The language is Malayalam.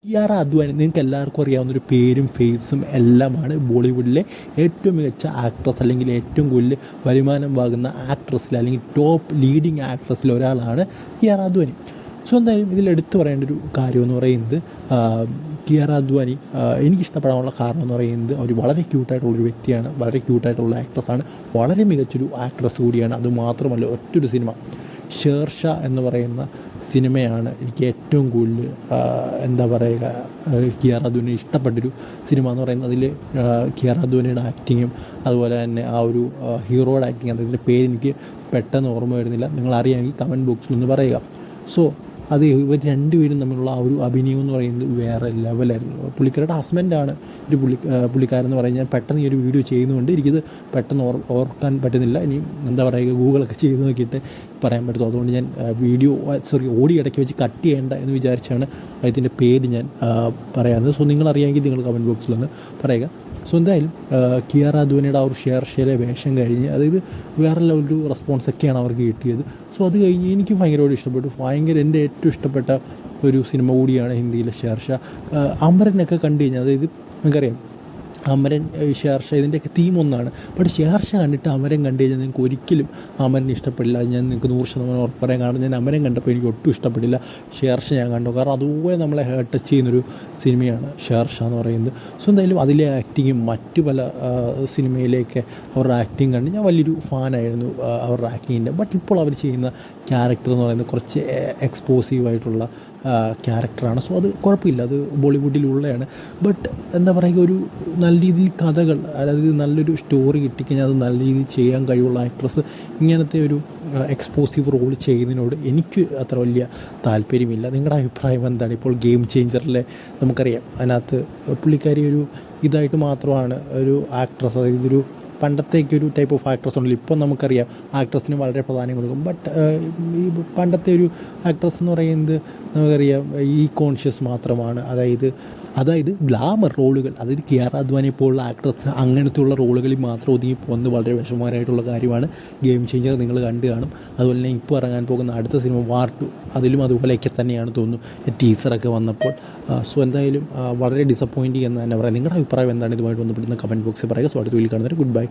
കിയാറ അദ്വാനി നിങ്ങൾക്ക് എല്ലാവർക്കും അറിയാവുന്നൊരു പേരും ഫേസും എല്ലാമാണ്. ബോളിവുഡിലെ ഏറ്റവും മികച്ച ആക്ട്രസ് അല്ലെങ്കിൽ ഏറ്റവും കൂടുതൽ വരുമാനം വാങ്ങുന്ന ആക്ട്രസിൽ അല്ലെങ്കിൽ ടോപ്പ് ലീഡിങ് ആക്ട്രസിൽ ഒരാളാണ് കിയാറ അദ്വാനി. സോ എന്തായാലും ഇതിൽ എടുത്തു പറയേണ്ട ഒരു കാര്യമെന്ന് പറയുന്നത് കിയാറ അദ്വാനി എനിക്കിഷ്ടപ്പെടാനുള്ള കാരണം എന്ന് പറയുന്നത് അവർ വളരെ ക്യൂട്ടായിട്ടുള്ളൊരു വ്യക്തിയാണ്, വളരെ ക്യൂട്ടായിട്ടുള്ള ആക്ട്രസ്സാണ്, വളരെ മികച്ചൊരു ആക്ട്രസ് കൂടിയാണ്. അതുമാത്രമല്ല ഒറ്റൊരു സിനിമ ഷേർഷാ എന്ന് പറയുന്ന സിനിമയാണ് എനിക്ക് ഏറ്റവും കൂടുതൽ എന്താ പറയുക കിയാറ അദ്വാനി ഇഷ്ടപ്പെട്ടൊരു സിനിമ എന്ന് പറയുന്നത്. അതിൽ കിയാറ അദ്വാനിയുടെ ആക്ടിങ്ങും അതുപോലെ തന്നെ ആ ഒരു ഹീറോയുടെ ആക്ടിങ്, അതിൻ്റെ പേര് എനിക്ക് പെട്ടെന്ന് ഓർമ്മ വരുന്നില്ല, നിങ്ങളറിയാമെങ്കിൽ കമൻറ്റ് ബോക്സിൽ ഒന്ന് പറയുക. സോ അത് ഇവർ രണ്ടുപേരും തമ്മിലുള്ള ആ ഒരു അഭിനയം എന്ന് പറയുന്നത് വേറെ ലെവലായിരുന്നു. പുള്ളിക്കാരുടെ ഹസ്ബൻഡാണ് ഒരു പുള്ളിക്കാരെന്ന് പറഞ്ഞാൽ പെട്ടെന്ന് ഈ ഒരു വീഡിയോ ചെയ്യുന്നതുകൊണ്ട് എനിക്കിത് പെട്ടെന്ന് ഓർക്കാൻ പറ്റുന്നില്ല. ഇനി എന്താ പറയുക ഗൂഗിളൊക്കെ ചെയ്ത് നോക്കിയിട്ട് പറയാൻ പറ്റുമോ, അതുകൊണ്ട് ഞാൻ ഓഡിയോ ഇടയ്ക്ക് വെച്ച് കട്ട് ചെയ്യേണ്ട എന്ന് വിചാരിച്ചാണ് അതിൻ്റെ പേര് ഞാൻ പറയാറുണ്ട്. സോ നിങ്ങളറിയാമെങ്കിൽ നിങ്ങൾ കമൻറ്റ് ബോക്സിലൊന്ന് പറയുക. സോ എന്തായാലും കിയാറ അദ്വാനിയുടെ ആ ഒരു ഷേർഷയിലെ വേഷം കഴിഞ്ഞ് അതായത് വേറെ ലെവലൊരു റെസ്പോൺസൊക്കെയാണ് അവർക്ക് കിട്ടിയത്. സോ അത് കഴിഞ്ഞ് എനിക്ക് ഭയങ്കരമായിട്ട് ഇഷ്ടപ്പെട്ടു. എൻ്റെ ഏറ്റവും ഇഷ്ടപ്പെട്ട ഒരു സിനിമ കൂടിയാണ് ഹിന്ദിയിലെ ഷേർഷാ. അമരനൊക്കെ കണ്ടു കഴിഞ്ഞാൽ അതായത് നമുക്കറിയാം അമരൻ ഷേർഷാ ഇതിൻ്റെയൊക്കെ തീം ഒന്നാണ്. ബട്ട് ഷേർഷാ കണ്ടിട്ട് അമരൻ കണ്ടു കഴിഞ്ഞാൽ നിങ്ങൾക്ക് ഒരിക്കലും അമരൻ ഇഷ്ടപ്പെടില്ല. ഞാൻ നിങ്ങൾക്ക് 100% ഉറപ്പ് പറയാൻ, കാരണം ഞാൻ അമരൻ കണ്ടപ്പോൾ എനിക്ക് ഒട്ടും ഇഷ്ടപ്പെടില്ല. ഷേർഷാ ഞാൻ കണ്ടു, കാരണം അതുപോലെ നമ്മളെ ടച്ച് ചെയ്യുന്നൊരു സിനിമയാണ് ഷേർഷാ എന്ന് പറയുന്നത്. സോ എന്തായാലും അതിലെ ആക്ടിങ്ങും മറ്റു പല സിനിമയിലേക്ക് അവരുടെ ആക്ടിങ് കണ്ട് ഞാൻ വലിയൊരു ഫാനായിരുന്നു അവരുടെ ആക്ടിങ്ങിൻ്റെ. ബട്ട് ഇപ്പോൾ അവർ ചെയ്യുന്ന ക്യാരക്ടർ എന്ന് പറയുന്നത് കുറച്ച് എക്സ്പോസീവായിട്ടുള്ള ക്യാരക്ടറാണ്. സോ അത് കുഴപ്പമില്ല, അത് ബോളിവുഡിലുള്ളതാണ്. ബട്ട് എന്താ പറയുക ഒരു നല്ല രീതിയിൽ കഥകൾ, അതായത് നല്ലൊരു സ്റ്റോറി കിട്ടിക്കഴിഞ്ഞാൽ അത് നല്ല രീതിയിൽ ചെയ്യാൻ കഴിവുള്ള ആക്ട്രസ് ഇങ്ങനത്തെ ഒരു എക്സ്പോസീവ് റോൾ ചെയ്യുന്നതിനോട് എനിക്ക് അത്ര വലിയ താല്പര്യമില്ല. നിങ്ങളുടെ അഭിപ്രായം എന്താണ്? ഇപ്പോൾ ഗെയിം ചേഞ്ചറിലെ നമുക്കറിയാം അതിനകത്ത് പുള്ളിക്കാരി ഒരു ഇതായിട്ട് മാത്രമാണ് ഒരു ആക്ട്രസ്, അതായത് ഒരു പണ്ടത്തേക്ക് ഒരു ടൈപ്പ് ഓഫ് ആക്ട്രസ് ഉണ്ടല്ലോ. ഇപ്പോൾ നമുക്കറിയാം ആക്ട്രസിന് വളരെ പ്രാധാന്യം കൊടുക്കും. ബട്ട് ഈ പണ്ടത്തെ ഒരു ആക്ട്രസ് എന്ന് പറയുന്നത് നമുക്കറിയാം ഈ കോൺഷ്യസ് മാത്രമാണ്, അതായത് ഗ്ലാമർ റോളുകൾ, അതായത് കിയാറ അദ്വാനിയെ പോലുള്ള ആക്ട്രസ് അങ്ങനത്തെയുള്ള റോളുകളിൽ മാത്രം ഒതുങ്ങി പോകുന്നത് വളരെ വിഷമകരമായിട്ടുള്ള കാര്യമാണ്. ഗെയിം ചേഞ്ചർ നിങ്ങൾ കണ്ടു കാണും. അതുപോലെ തന്നെ ഇപ്പോൾ ഇറങ്ങാൻ പോകുന്ന അടുത്ത സിനിമ വാർ 2 അതിലും അതുപോലെയൊക്കെ തന്നെയാണ് തോന്നുന്നു ടീസറൊക്കെ വന്നപ്പോൾ. സോ എന്തായാലും വളരെ ഡിസപ്പോയിൻറ്റിംഗ് എന്ന് തന്നെ പറയാം. നിങ്ങളുടെ അഭിപ്രായം എന്താണ് ഇതുമായിട്ട് ബന്ധപ്പെടുന്ന കമൻറ്റ് ബോക്സിൽ പറയുക. സോ അടുത്ത വീഡിയോയിൽ കാണുന്നവരെ ഗുഡ് ബൈ.